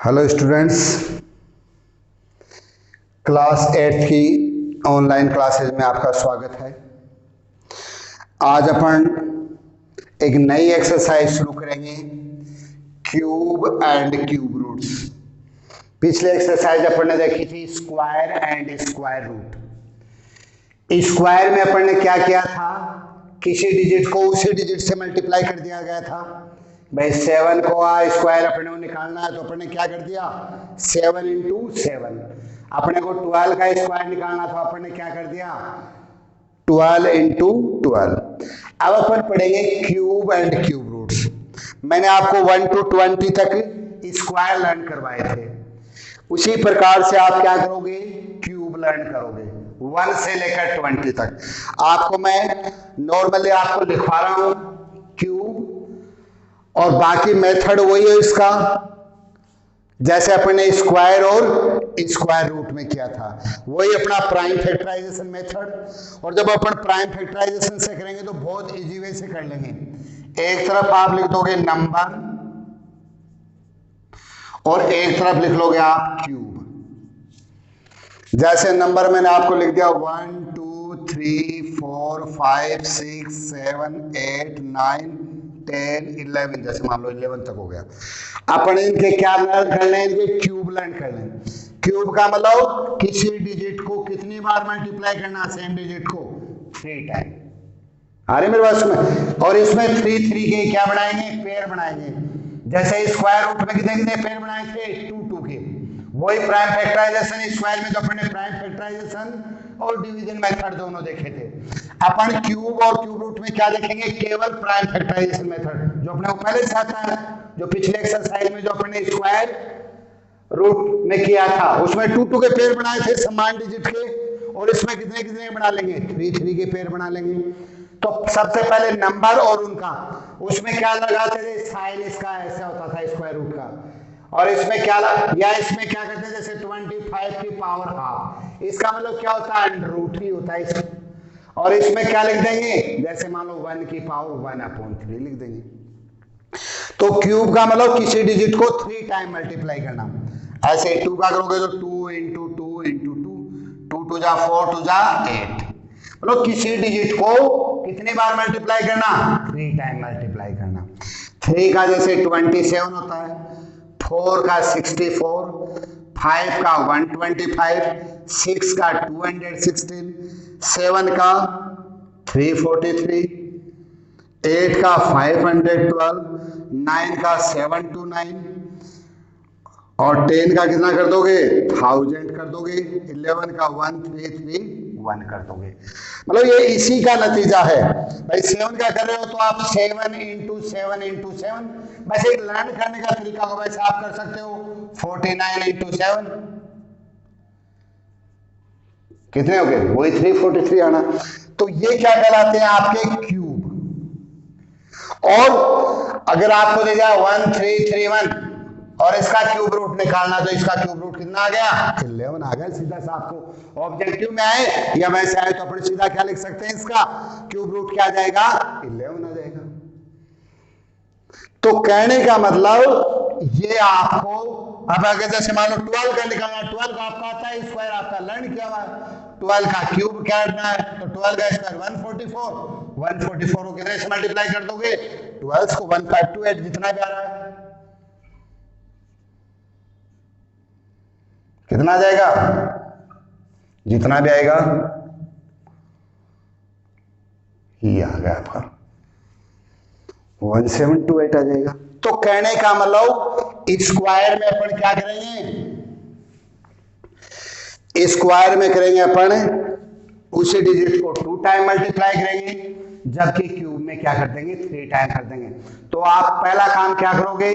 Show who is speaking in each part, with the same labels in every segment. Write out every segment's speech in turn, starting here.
Speaker 1: Hello students, class 8 की online classes में आपका स्वागत है। आज अपन एक नई एक्सरसाइज शुरू करेंगे, क्यूब एंड क्यूब रूट्स। पिछले एक्सरसाइज अपन ने देखी थी square and square root. Square में अपन ने क्या किया था, किसी डिजिट को उसी डिजिट से मल्टीप्लाई कर दिया गया था। भाई 7 को स्क्वायर अपने को निकालना है तो अपने ने क्या कर दिया, 7 इंटू 7। अपने को 12 का स्क्वायर निकालना था, अपने ने क्या कर दिया, 12 इंटू 12। अब अपन पढ़ेंगे क्यूब एंड क्यूब रूट्स। मैंने आपको 1 to 20 तक स्क्वायर लर्न करवाए थे, उसी प्रकार से आप क्या करोगे, क्यूब लर्न करोगे 1 से लेकर 20 तक। आपको मैं नॉर्मली आपको लिखवा रहा हूं क्यूब, और बाकी मेथड वही है इसका, जैसे अपने स्क्वायर और स्क्वायर रूट में किया था, वही अपना प्राइम फैक्टराइजेशन मेथड। और जब अपन प्राइम फैक्टराइजेशन से करेंगे तो बहुत इजी वे से कर लेंगे। एक तरफ आप लिख दोगे नंबर और एक तरफ लिख लोगे आप क्यूब। जैसे नंबर मैंने आपको लिख दिया 1 2 3 4 5 6 7 8 9 10 11, जैसे मान लो 11 तक हो गया। अपन इनके क्या लर्न कर लें, इनके क्यूब लर्न कर लें। क्यूब का मतलब किसी डिजिट को कितनी बार मल्टीप्लाई करना, सेम डिजिट को 3 टाइम। आ रही मेरे पास में। और इसमें 3 3 के क्या बनाएंगे, पेयर बनाएंगे। जैसे स्क्वायर रूट में कितने कितने पेयर बनाए थे, 2 2 के। वही प्राइम फैक्टराइजेशन स्क्वायर में तो अपने प्राइम फैक्टराइजेशन और डिवीजन मेथड दोनों देखे थे। अपन क्यूब और क्यूब रूट में क्या देखेंगे, केवल प्राइम फैक्टराइजेशन मेथड, जो अपने को पहले से आता है, जो पिछले एक्सरसाइज में जो अपने स्क्वायर रूट में किया था, उसमें 2 2 के पेयर बनाए थे समान डिजिट के, और इसमें कितने कितने बना लेंगे, 3 3 के पेयर बना लेंगे। तो सबसे पहले नंबर और उनका, उसमें क्या लगाते थे, साइन इसका ऐसा होता था स्क्वायर रूट का, और इसमें क्या या इसमें क्या करते हैं, जैसे 25 की पावर हाफ, इसका मतलब क्या होता है, अंडर रूट ही होता है। और इसमें क्या लिख देंगे, जैसे मान लो 1 की पावर 1/3 लिख देंगे। तो क्यूब का मतलब किसी डिजिट को 3 टाइम मल्टीप्लाई करना। ऐसे 2 का करोगे तो 2 इंटू 2 इंटू 2, 2 2 जा 4 2 जा 8। मतलब किसी डिजिट को कितनी बार मल्टीप्लाई करना, 3 टाइम मल्टीप्लाई करना। 3 का जैसे 27 होता है, 4 का 64, 5 का 125, 6 का 216, 7 का 343, 8 का 512, 9 का 729, और 10 का कितना कर दोगे, 1000 कर दोगे, 11 का 1331 कर दोगे। मतलब ये इसी का नतीजा है। भाई 7 का कर रहे हो तो आप 7 इंटू 7 इंटू 7, वैसे लर्न करने का तरीका होगा, वैसे आप कर सकते हो 49 इंटू 7, कितने हो गए, वही 343 आना। तो ये क्या कहलाते हैं, आपके क्यूब। और अगर आपको दे जाए 1331 और इसका क्यूब रूट निकालना, तो इसका क्यूब रूट कितना आ गया, 11 आ गया। सीधा सा आपको ऑब्जेक्टिव में आए या वैसे आए तो अपन सीधा क्या लिख सकते हैं, इसका क्यूब रूट क्या आ जाएगा, 11 आ जाएगा। तो कहने का मतलब ये आपको, अब अगर जैसे मान लो 12 का निकालना, 12 का आपका आता है स्क्वायर, आपका लर्न किया हुआ, 12 का क्यूब क्या करना है, तो 12 का स्क्वायर 144 को कितने से मल्टीप्लाई कर दोगे, 12 को 1528, जितना भी आ रहा है, कितना आ जाएगा, जितना भी आएगा ये आ गया आपका 1728 आ जाएगा। तो कहने का मतलब स्क्वायर में अपन क्या करेंगे, स्क्वायर में करेंगे अपन उसी डिजिट को 2 टाइम मल्टीप्लाई करेंगे, जबकि क्यूब में क्या कर देंगे, 3 टाइम कर देंगे। तो आप पहला काम क्या करोगे,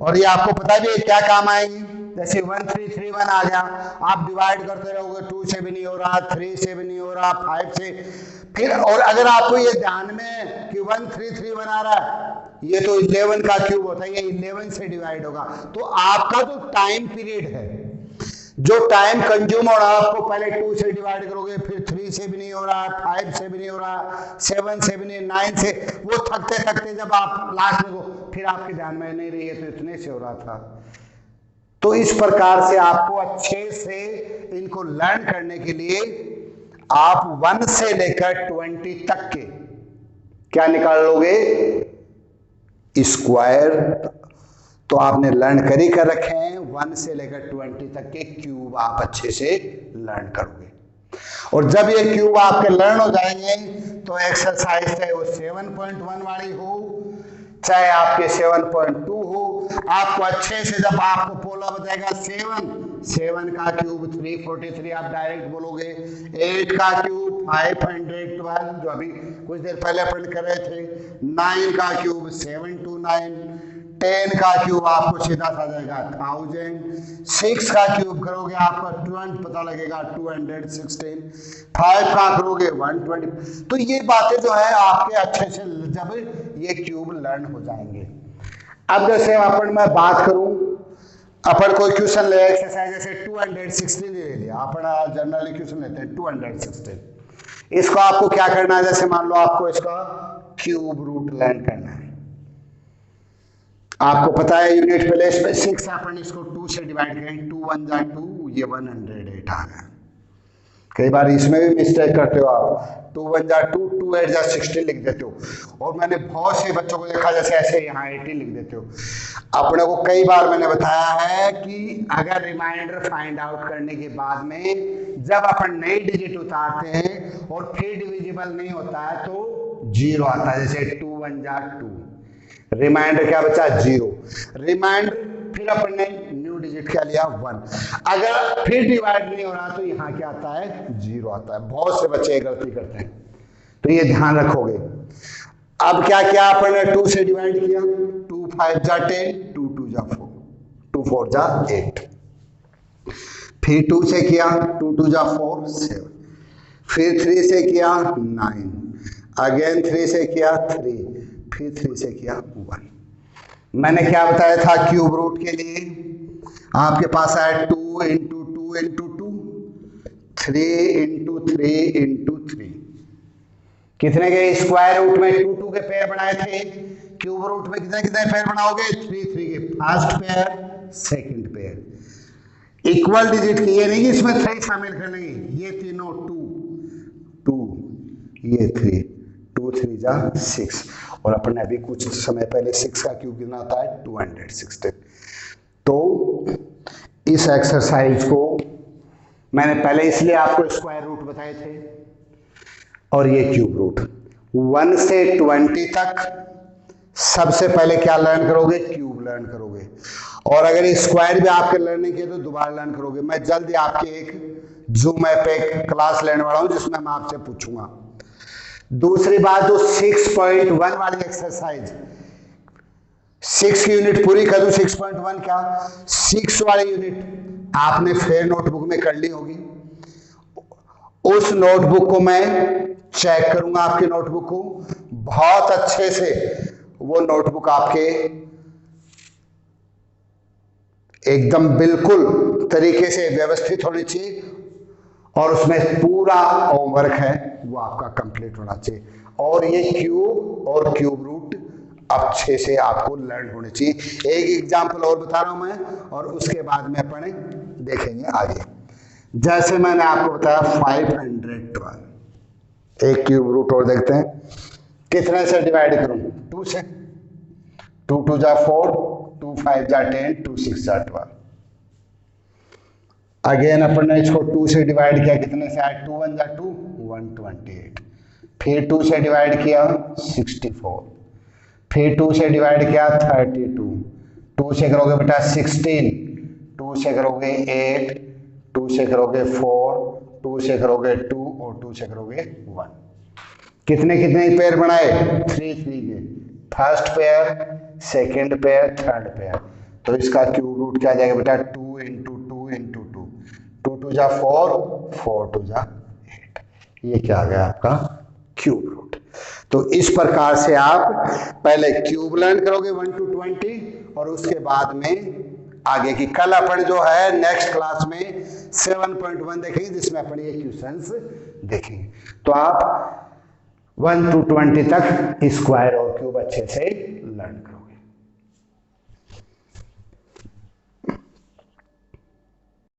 Speaker 1: और ये आपको पता भी है क्या काम आएंगे, जैसे 1331 आ गया, आप डिवाइड करते रहोगे, 2 से भी नहीं हो रहा, 3 से भी नहीं हो रहा, 5 से फिर। और अगर आपको ये ध्यान में कि 1331 आ रहा है, ये तो 11 का क्यूब होता है, ये 11 से डिवाइड होगा। तो आपका जो टाइम पीरियड है, जो टाइम कंज्यूम हो रहा है, आपको पहले 2 से डिवाइड करोगे, फिर 3 से भी नहीं हो रहा, 5 से भी नहीं हो रहा, 7 से भी नहीं, 9 से, वो थकते थकते जब आप लास्ट में फिर आपके ध्यान में नहीं रही है तो इतने से हो रहा था। तो इस प्रकार से आपको अच्छे से इनको लर्न करने के लिए आप 1 से लेकर 20 तक के क्या निकाल लोगे, स्क्वायर। तो आपने लर्न कर रखे हैं 1 से लेकर 20 तक के क्यूब आप अच्छे से लर्न करोगे। और जब ये क्यूब आपके लर्न हो जाएंगे तो एक्सरसाइज चाहे वो 7.1 वाली हो चाहे आपके 7.2 हो, आपको अच्छे से जब आपको पोला बताएगा 7 का क्यूब 343 आप डायरेक्ट बोलोगे, 8 का क्यूब 512 जो अभी कुछ देर पहले अपन कर रहे थे, 9 का क्यूब 729, 10 का क्यूब आपको सीधा सा जाएगा 1000, 6 का क्यूब करोगे आपका 20 पता लगेगा 216, 5 का करोगे 120। तो ये बातें जो है आपके अच्छे से जब ये क्यूब लर्न हो जाएंगे। अब जैसे अपन मैं बात करूं, अपन कोई क्वेश्चन ले एक्सरसाइज जैसे 216 ले लिया, अपन जनरली क्वेश्चन लेते हैं 216, इसको आपको क्या करना है, जैसे मान लो आपको इसका क्यूब रूट लर्न करना है। आपको पता है यूनिट प्लेस में 6 अपन इसको 2 से डिवाइड करें, 2 1 जा 2, ये 108 आ गया। कई बार इसमें भी मिस्टेक करते हो आप, 2 1 जा 2, 2 8 जा 16 लिख देते हो, और मैंने बहुत से बच्चों को देखा जैसे ऐसे यहाँ 80 लिख देते हो। अपने को कई बार मैंने बताया है कि अगर रिमाइंडर फाइंड आउट करने के बाद में जब अपन नई डिजिट उतारते हैं और फिर डिविजिबल नहीं होता है तो 0 आता है, जैसे 2 1 जा 2, रिमाइंडर क्या बचा 0, रिमाइंडर फिर अपन ने न्यू डिजिट क्या लिया 1, अगर फिर डिवाइड नहीं हो रहा तो यहाँ क्या आता है 0 आता है। बहुत से बच्चे गलती करते हैं, तो ये ध्यान रखोगे। अब क्या किया अपन ने 2 से डिवाइड किया, 2 5 जा 10, 2 2 जा 4, 2 4 जा 8, फिर 2 से किया 2 2 जा 4 7, फिर 3 से किया 9, अगेन 3 से किया 3, फिर 3 से किया 1। मैंने क्या बताया था क्यूब रूट के लिए, आपके पास आया 2 इंटू 2 इंटू 2, 3 इंटू 3 इंटू 3, कितने के स्क्वायर रूट में 2 2 के पेयर बनाए थे, क्यूब रूट में कितने कितने पेयर बनाओगे 3 3 के, first pair second pair, equal digit की, ये नहीं कि इसमें 3 शामिल कर लेंगे, ये तीनों 2 2, ये 3, 2 3 जा 6, और अपन ने अभी कुछ समय पहले 6 का क्यूब कितना होता है 216। तो इस एक्सरसाइज को मैंने पहले इसलिए आपको स्क्वायर रूट बताए थे, और ये क्यूब रूट 1 से 20 तक सबसे पहले क्या लर्न करोगे, क्यूब लर्न करोगे, और अगर स्क्वायर भी आपके लर्न नहीं किए तो दोबारा लर्न करोगे। मैं जल्दी आपके एक जूम ऐप पे क्लास लेने वाला हूं जिसमें मैं आपसे पूछूंगा। दूसरी बात, जो 6.1 वाली एक्सरसाइज, 6 की यूनिट पूरी कर दूं, 6.1 क्या 6 वाली यूनिट आपने फिर नोटबुक में कर ली होगी, उस नोटबुक को मैं चेक करूंगा, आपकी नोटबुक को बहुत अच्छे से, वो नोटबुक आपके एकदम बिल्कुल तरीके से व्यवस्थित होनी चाहिए, और उसमें पूरा होमवर्क है वो आपका कंप्लीट होना चाहिए, और ये क्यूब और क्यूब रूट अच्छे से आपको लर्न होने चाहिए। एक एग्जांपल और बता रहा हूं मैं, और उसके बाद में अपन देखेंगे आगे। जैसे मैंने आपको बताया 512, एक क्यूब रूट और देखते हैं, कितने से डिवाइड करूं 2 से, 2 2 जा 4, 2 5 जा 10, 2 6 जा 12, अगेन अपन ने इसको 2 से डिवाइड किया, कितने से आया 2 1 जा 2, 128, फिर 2 से डिवाइड किया 64, फिर 2 से डिवाइड किया 32, 2 से करोगे बेटा 16, 2 से करोगे 8, 2 से करोगे 4, 2 से करोगे 2, और 2 से करोगे 1। कितने कितने पेयर बनाए 3 3 के, first pair second pair third pair. तो इसका क्यूब रूट क्या जाएगा बेटा 2 इंटू 2 इंटू 2, 2 2 जा 4, 4 2 जा 8, ये क्या आ गया आपका क्यूब रूट। तो इस प्रकार से आप पहले क्यूब लर्न करोगे 1 to 20, और उसके बाद में आगे की कल अपन जो है नेक्स्ट क्लास में 7.1 देखेंगे, जिसमें अपन ये क्वेश्चंस देखेंगे। तो आप 1 to 20 तक स्क्वायर और क्यूब अच्छे से